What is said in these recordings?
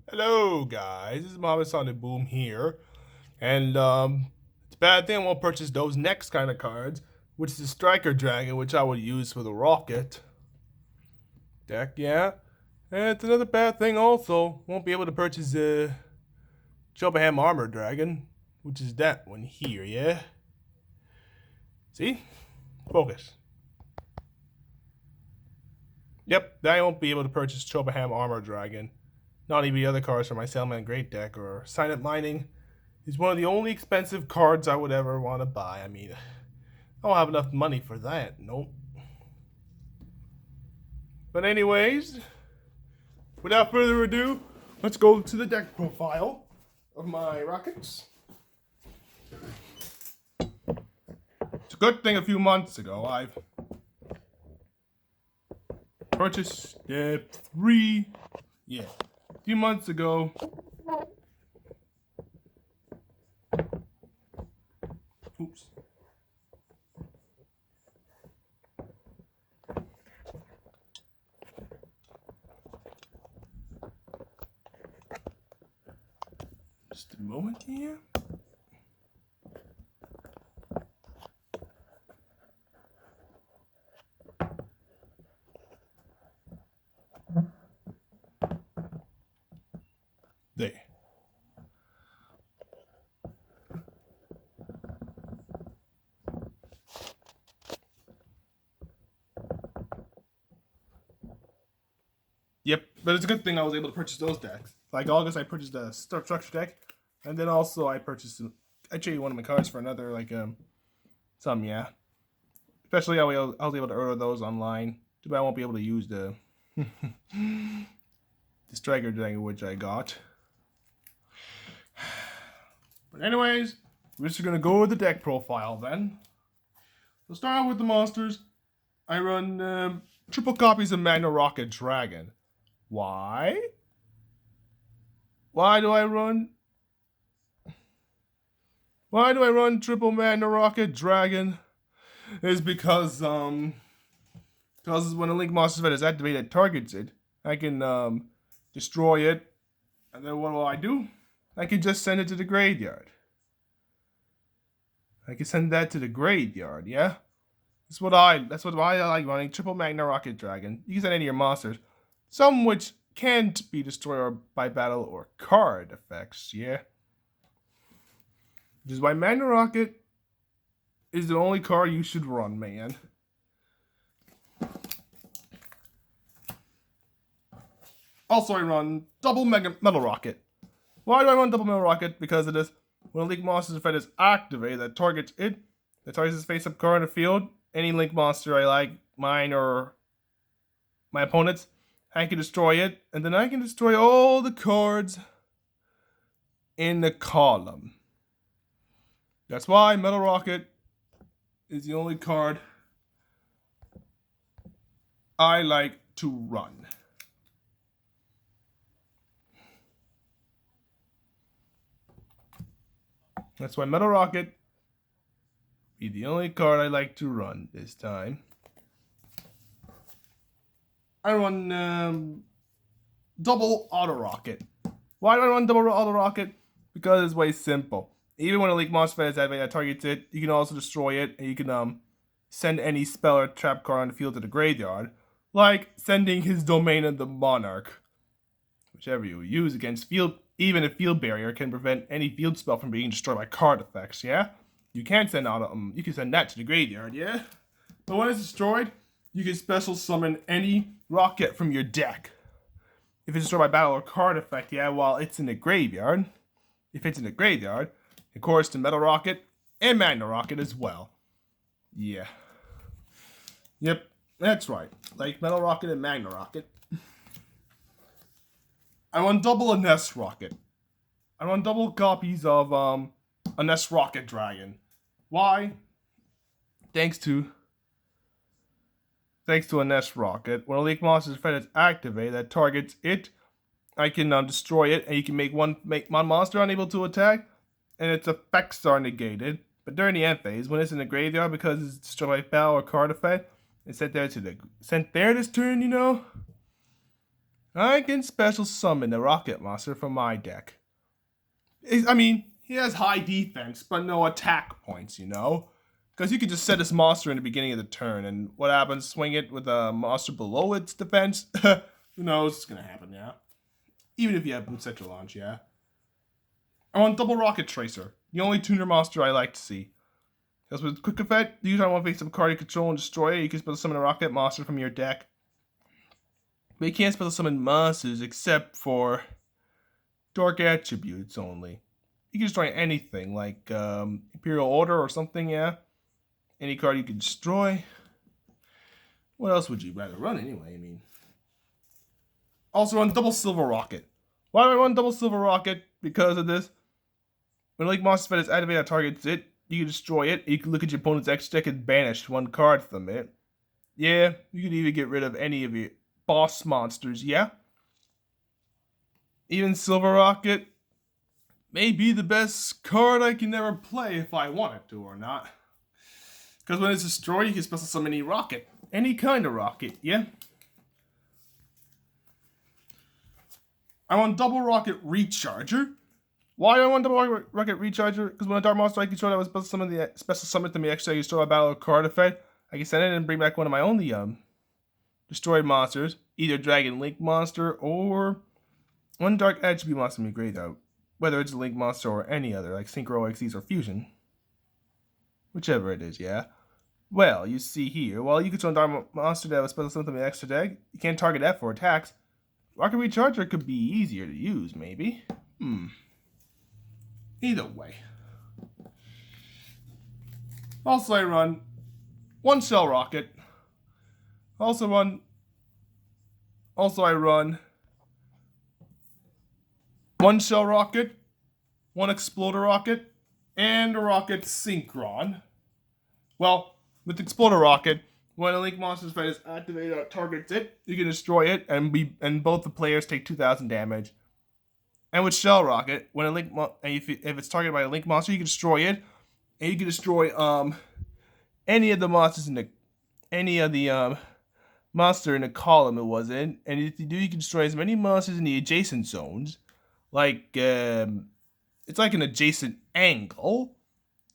Hello, guys. This is Mama Sonic Boom here, and it's a bad thing I won't purchase those next kind of cards, which is the Striker Dragon, which I would use for the Rokket deck. Yeah, and it's another bad thing also. Won't be able to purchase the Chobaham Armor Dragon, which is that one here. Yeah. See, focus. Yep, I won't be able to purchase Chobaham Armor Dragon. Not even the other cards for my Sailman Great deck or Silent Mining. Is one of the only expensive cards I would ever want to buy. I mean, I don't have enough money for that. Nope. But anyways, without further ado, let's go to the deck profile of my Rockets. It's a good thing a few months ago I've purchased a few months ago. Oops. Just a moment here. There. Yep, but it's a good thing I was able to purchase those decks. Like August, I purchased a structure deck, and then also I purchased actually one of my cards for another some yeah. Especially I was able to order those online. Too bad I won't be able to use the the striker dragon which I got. But anyways, we're just gonna go with the deck profile then. So start out with the monsters. I run triple copies of Magna Rokket Dragon. Why? Why do I run? Why do I run triple Magna Rokket Dragon? Is because when a Link Monster Event is activated, targets it. I can destroy it, and then what will I do? I can just send it to the graveyard. I can send that to the graveyard. Yeah, that's why I like running triple Magna Rokket Dragon. You can send any of your monsters, some which can't be destroyed by battle or card effects. Yeah, which is why Magna Rokket is the only card you should run, man. Also, I run double Metal Rokket. Why do I run double Metal Rokket? Because it is when a Link Monster's effect is activated that targets it, that targets its face-up card in the field. Any Link Monster I like, mine or my opponent's, I can destroy it, and then I can destroy all the cards in the column. That's why Metal Rokket is the only card I like to run. That's why Metal Rokket be the only card I like to run this time. I run double Auto Rocket. Why do I run double Auto Rocket? Because it's way simple. Even when a Link Monster is activated that targets it, you can also destroy it, and you can send any spell or trap card on the field to the graveyard, like sending his Domain of the Monarch, whichever you use against field. Even a field barrier can prevent any field spell from being destroyed by card effects. Yeah, you can send out you can send that to the graveyard. Yeah, but when it's destroyed, you can special summon any Rokket from your deck. If it's destroyed by battle or card effect, yeah, while it's in the graveyard. If it's in the graveyard, of course, to Metal Rokket and Magna Rokket as well. Yeah. Yep, that's right. Like Metal Rokket and Magna Rokket. I run double a Nest Rocket. I run double copies of a Nest Rocket Dragon. Why? Thanks to a Nest Rocket. When a Link Monster's effect is activated that targets it, I can destroy it, and you can make one monster unable to attack, and its effects are negated. But during the end phase, when it's in the graveyard because it's destroyed by battle or card effect, it's sent there this turn. I can special summon the Rocket Monster from my deck. I mean, he has high defense, but no attack points, you know? Because you could just set this monster in the beginning of the turn, and what happens? Swing it with a monster below its defense? Who knows what's gonna happen, yeah? Even if you have Boot Central Launch, yeah? I want Double Rocket Tracer, the only tuner monster I like to see. Because with quick effect, you want to face up a card you control and destroy it, you can special summon a rocket monster from your deck. But you can't special summon monsters except for dark attributes only. You can destroy anything, like Imperial Order or something, yeah? Any card you can destroy. What else would you rather run anyway, I mean? Also run Double Silver Rocket. Why do I run Double Silver Rocket? Because of this. When Link Monster Spell is activated, targets it, you can destroy it. You can look at your opponent's extra deck and banish one card from it. Yeah, you can even get rid of any of your boss monsters, yeah? Even Silver Rocket may be the best card I can ever play if I wanted to or not. Because when it's destroyed, you can special summon any rocket. Any kind of rocket, yeah? I want Double Rocket Recharger. Why do I want Double Rocket Recharger? Because when a Dark Monster I control that was special summon to me extra, you store a battle card effect, I can send it and bring back one of my only destroyed monsters, either Dragon Link Monster or one Dark Attribute monster from your graveyard. Whether it's a Link Monster or any other, like Synchro, Xyz, or Fusion. Whichever it is, yeah? Well, you see here, while you control a Dark Monster that was special summoned to me extra deck, you can't target that for attacks. Rocket Recharger could be easier to use, maybe. Either way. Also, I run one Shell Rocket. I run one Shell Rocket, one Exploder Rocket, and a Rocket Synchron. Well, with Exploder Rocket, when a Link Monster's Fight is activated or targets it, you can destroy it, and both the players take 2,000 damage. And with Shell Rocket, when if it's targeted by a Link Monster, you can destroy it, and you can destroy any of the monsters monster in the column it was in, and if you do, you can destroy as many monsters in the adjacent zones, like it's like an adjacent angle,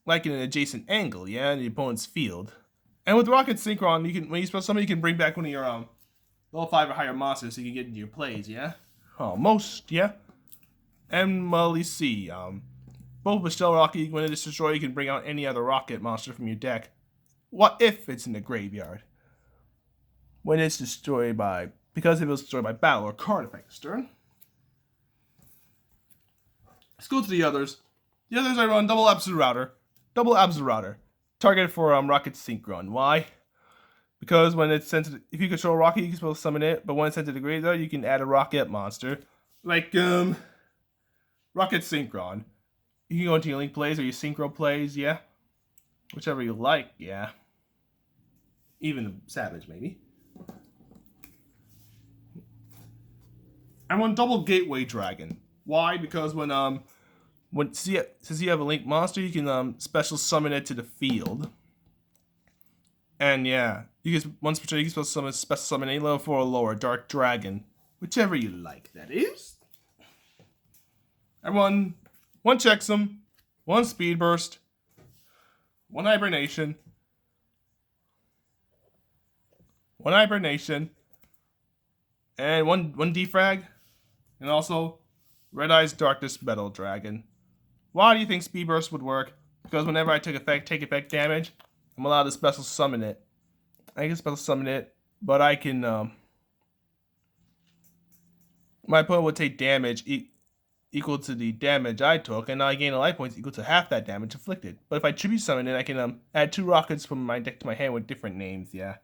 yeah, in the opponent's field. And with Rocket Synchron, when you spell something, you can bring back one of your level 5 or higher monsters so you can get into your plays, yeah? Almost, yeah? And well, you see, both with Shell Rocket, when it is destroyed, you can bring out any other rocket monster from your deck. What if it's in the graveyard? When it's destroyed because it was destroyed by battle or card effect this turn. Let's go to the others. The others I run Double Absolute Router. Targeted for Rocket Synchron. Why? Because when it's sent to if you control a rocket, you can supposed to summon it, but when it's sent to the graveyard, you can add a rocket monster. Like Rocket Synchron. You can go into your Link plays or your Synchro plays, yeah? Whichever you like, yeah. Even Savage, maybe. I want Double Gateway Dragon. Why? Because since you have a Link monster, you can special summon it to the field. And yeah, you can special summon any level 4 or lower Dark Dragon, whichever you like, that is. I run one Checksum, one Speed Burst, one Hibernation, and one Defrag, and also Red Eye's Darkness Metal Dragon. Why do you think Speed Burst would work? Because whenever I take effect damage, I'm allowed to special summon it. I can special summon it, but I can my opponent would take damage equal to the damage I took, and I gain a life points equal to half that damage inflicted. But if I tribute summon it, I can add 2 rockets from my deck to my hand with different names, yeah.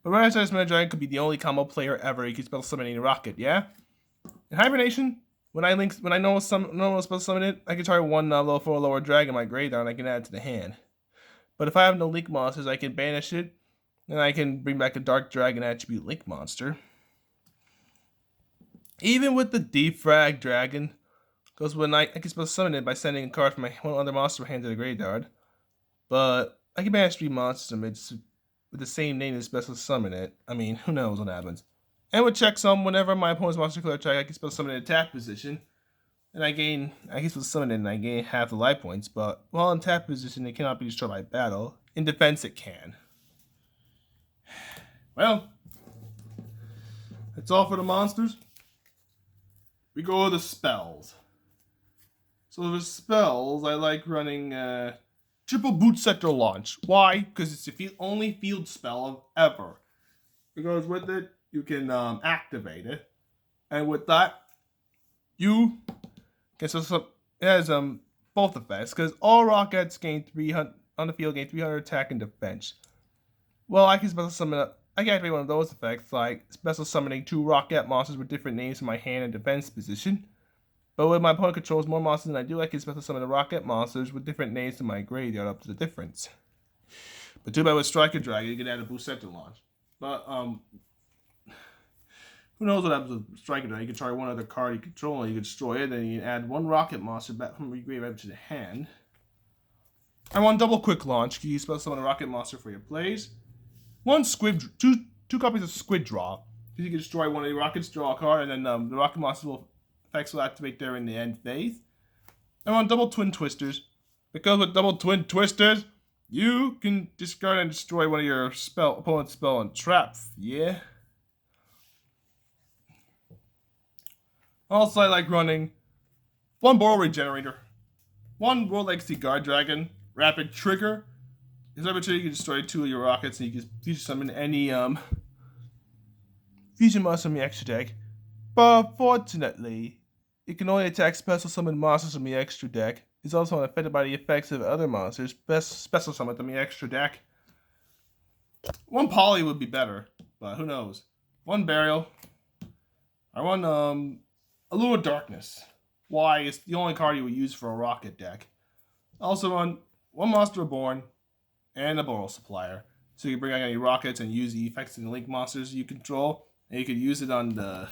But Red Eye's Metal Dragon could be the only combo player ever you can special summon any rocket, yeah. In Hibernation, when I know special summon it, I can target one level 4 lower dragon in my graveyard and I can add it to the hand. But if I have no Link monsters, I can banish it, and I can bring back a Dark Dragon attribute Link monster. Even with the Defrag Dragon, because when I can special summon it by sending a card from my one other monster hand to the graveyard. But I can banish 3 monsters with the same name to special summon it. I mean, who knows what happens. And with checksum, whenever my opponent's monster declare attack, I can spell summon in attack position. And I can spell summon it and I gain half the life points, but while in attack position, it cannot be destroyed by battle. In defense, it can. Well, that's all for the monsters. We go to the spells. So the spells, I like running triple boot sector launch. Why? Because it's the only field spell ever. Because with it, you can activate it, and with that, you can it has both effects. Because all rockets gain 300 on the field, gain 300 attack and defense. Well, I can special summon. I can activate one of those effects, like special summoning 2 rocket monsters with different names in my hand and defense position. But when my opponent controls more monsters than I do, I can special summon the rocket monsters with different names in my graveyard up to the difference. But too bad with Striker Dragon, you can add a boost sector launch. But who knows what happens with Striker Dragon? You can try one other card you control and you can destroy it, then you can add 1 rocket monster back from your graveyard to the hand. I want double quick launch. You special summon a rocket monster for your plays. 1 squid, two copies of Squid Draw. You can destroy one of the rockets, draw a card, and then the rocket monster effects will activate there in the end phase. I want double twin twisters. Because with double twin twisters, you can discard and destroy one of your opponent's spell and traps. Yeah. Also, I like running 1 Boral Regenerator, 1 World Legacy Guard Dragon, Rapid Trigger. Because every turn you can destroy 2 of your rockets and you can fusion summon any fusion monster from your extra deck. But unfortunately, it can only attack special summon monsters from your extra deck. It's also unaffected by the effects of other monsters special summoned from your extra deck. 1 Poly would be better, but who knows. 1 Burial. I want Allure of Darkness. Why? It's the only card you would use for a rocket deck. Also run 1 Monster Reborn and a Boral Supplier. So you can bring out any rockets and use the effects of the link monsters you control. And you can use it on the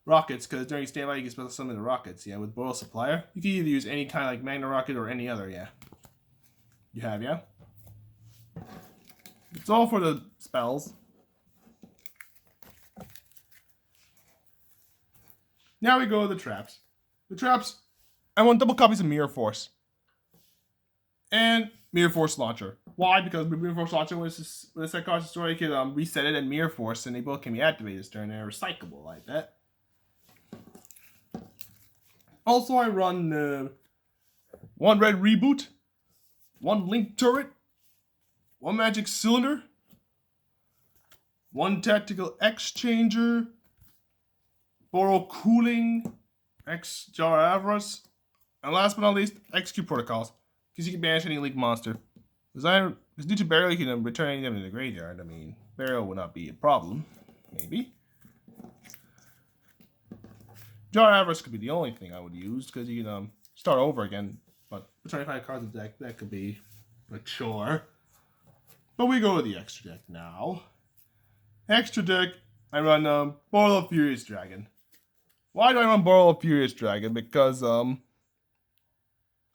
rockets, because during standby you can special summon the rockets, yeah, with Boral Supplier. You can either use any kind of like Magna Rocket or any other, yeah. You have, yeah? It's all for the spells. Now we go to the traps. The traps, I want double copies of Mirror Force. And Mirror Force Launcher. Why? Because Mirror Force Launcher, when a set card destroyed, you can reset it and Mirror Force, and they both can be activated this turn. They're recyclable like that. Also, I run 1 Red Reboot, 1 Link Turret, 1 Magic Cylinder, 1 Tactical Exchanger, Boral Cooling, X Jar Avarice, and last but not least, Execute Protocols. Because you can banish any Link monster. Because due to Burial, you can return any of them to the graveyard. I mean, Burial would not be a problem. Maybe. Jar Avarice could be the only thing I would use, because you can start over again. But with 25 cards in the deck, that could be a chore. But we go to the extra deck now. Extra deck, I run Boral of Furious Dragon. Why do I run Boral of Furious Dragon? Because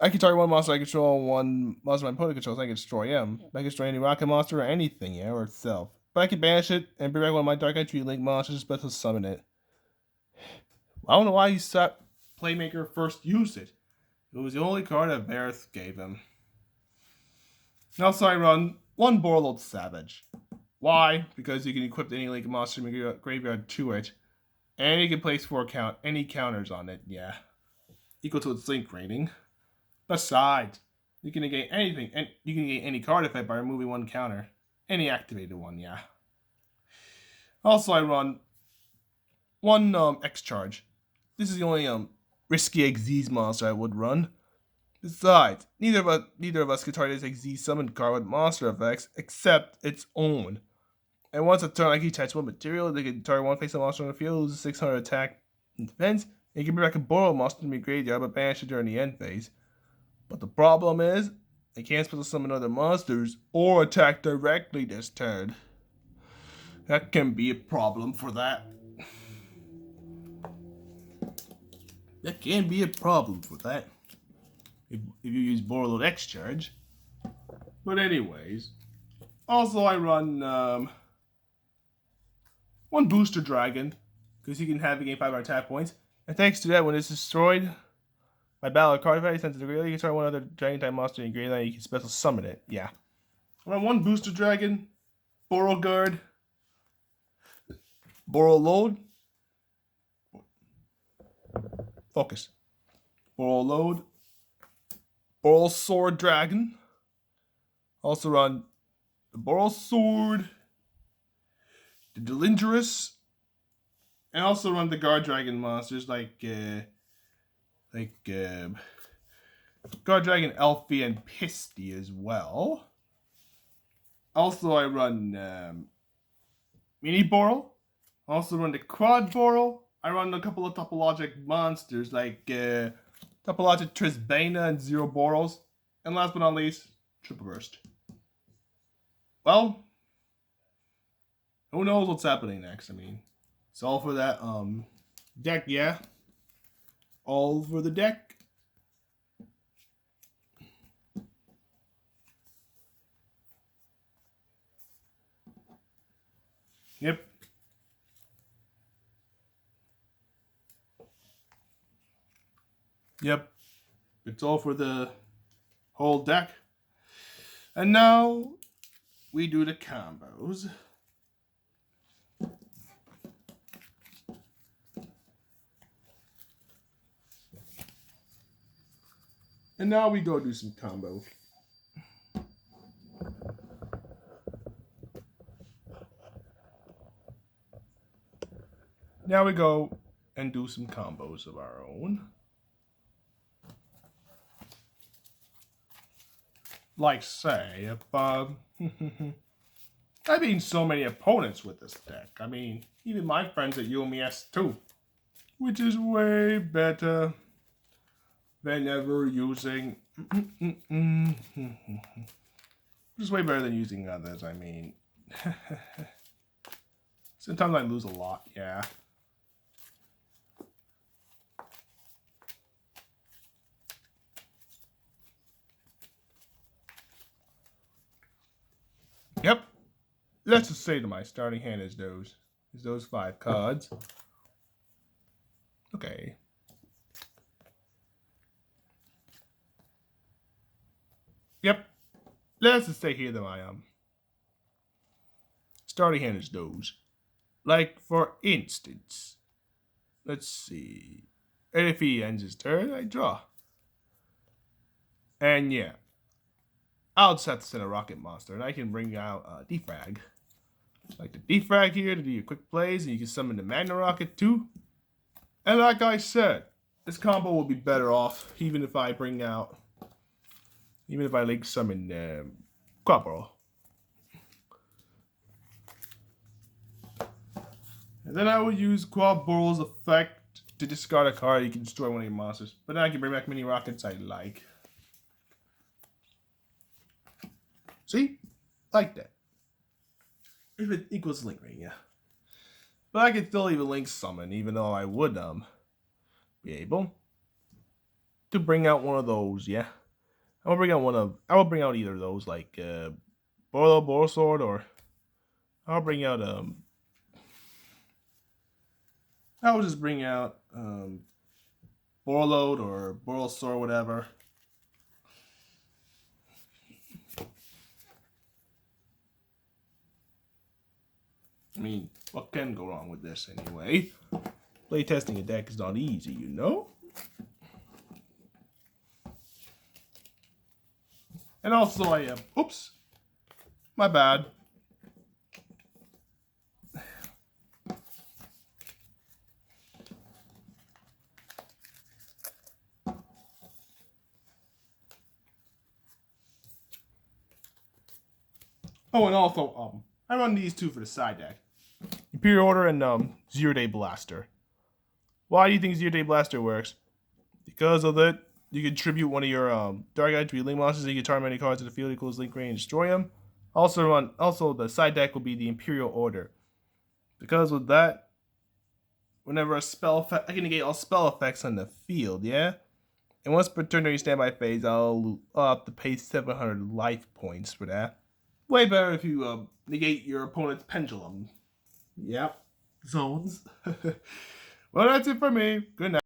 I can target 1 monster I control and 1 monster my opponent controls, I can destroy him. I can destroy any rocket monster or anything, yeah, or itself. But I can banish it and bring back one of my Dark Entry Link monsters, special summon it. I don't know why Playmaker first used it. It was the only card that Vareth gave him. Also, I run 1 Borlord Savage. Why? Because you can equip any Link monster in your graveyard to it. And you can place any counters on it, yeah. Equal to its Link rating. Besides, you can negate anything, and you can negate any card effect by removing 1 counter. Any activated one, yeah. Also, I run 1 X-Charge. This is the only risky Xyz monster I would run. Besides, neither of us can target this Xyz summon card with monster effects except its own. And once a turn, I can attach 1 material. They can target 1 face-up monster on the field, loses 600 attack and defense, and you can bring back a Boral monster to your graveyard, but banish it during the end phase. But the problem is, they can't special summon other monsters or attack directly this turn. That can be a problem for that. That can be a problem for that. If you use Borlord X-Charge. But anyways. Also I run one booster dragon, because he can have a gain 5 attack points. And thanks to that, when it's destroyed by battle or card effect, sends it to graveyard, you can start one other dragon type monster in graveyard, you can special summon it. Yeah. I run one booster dragon, Beauregard, Boral Load, focus, Boral Load, Boral Sword Dragon. Also run the Boral Sword, the Delindrous, and also run the Guard Dragon monsters like Guard Dragon Elfie and Pisty as well. Also, I run Mini Boral. Also run the Quad Boral. I run a couple of topologic monsters like topologic Trisbana and Zero Borals. And last but not least, Triple Burst. Well, who knows what's happening next? I mean, it's all for that deck, yeah. All for the deck. Yep. Yep. It's all for the whole deck. And now we do the combos. And now we go do some combo. Now we go and do some combos of our own. Like say, if I've beaten so many opponents with this deck. I mean, even my friends at UMES too. Which is way better than ever using just way better than using others. I mean, sometimes I lose a lot, yeah. Yep. Let's just say that my starting hand is those 5 cards. Okay. Yep. Let's just say here that my starting hand is those. Like for instance, let's see. And if he ends his turn, I draw. And yeah. I'll just have to send a Rokket monster, and I can bring out Defrag. Like the Defrag here to do your quick plays, and you can summon the Magna Rokket too. And like I said, this combo will be better off even if I link summon Quabro. And then I will use Quabro's effect to discard a card. You can destroy one of your monsters, but then I can bring back many Rockets I like. See? Like that. If it equals link ring, yeah. But I can still even link summon, even though I would be able to bring out one of those, yeah. I will bring out either of those, like Boral Sword, or I'll bring out I will just bring out Borload or Boral Sword, whatever. I mean, what can go wrong with this anyway? Playtesting a deck is not easy, you know? And also oops, my bad. Oh, and also, I run these two for the side deck. Imperial Order and Zero Day Blaster. Why do you think Zero Day Blaster works? Because of that, you can tribute one of your Dark Eye to your link monsters, and you can target many cards in the field equals link range and destroy them. Also the side deck will be the Imperial Order. Because with that, whenever a spell effect, I can negate all spell effects on the field, yeah? And once per turn during standby phase, I'll have to pay 700 life points for that. Way better if you negate your opponent's pendulum. Yep. zones. Well, that's it for me. Good night.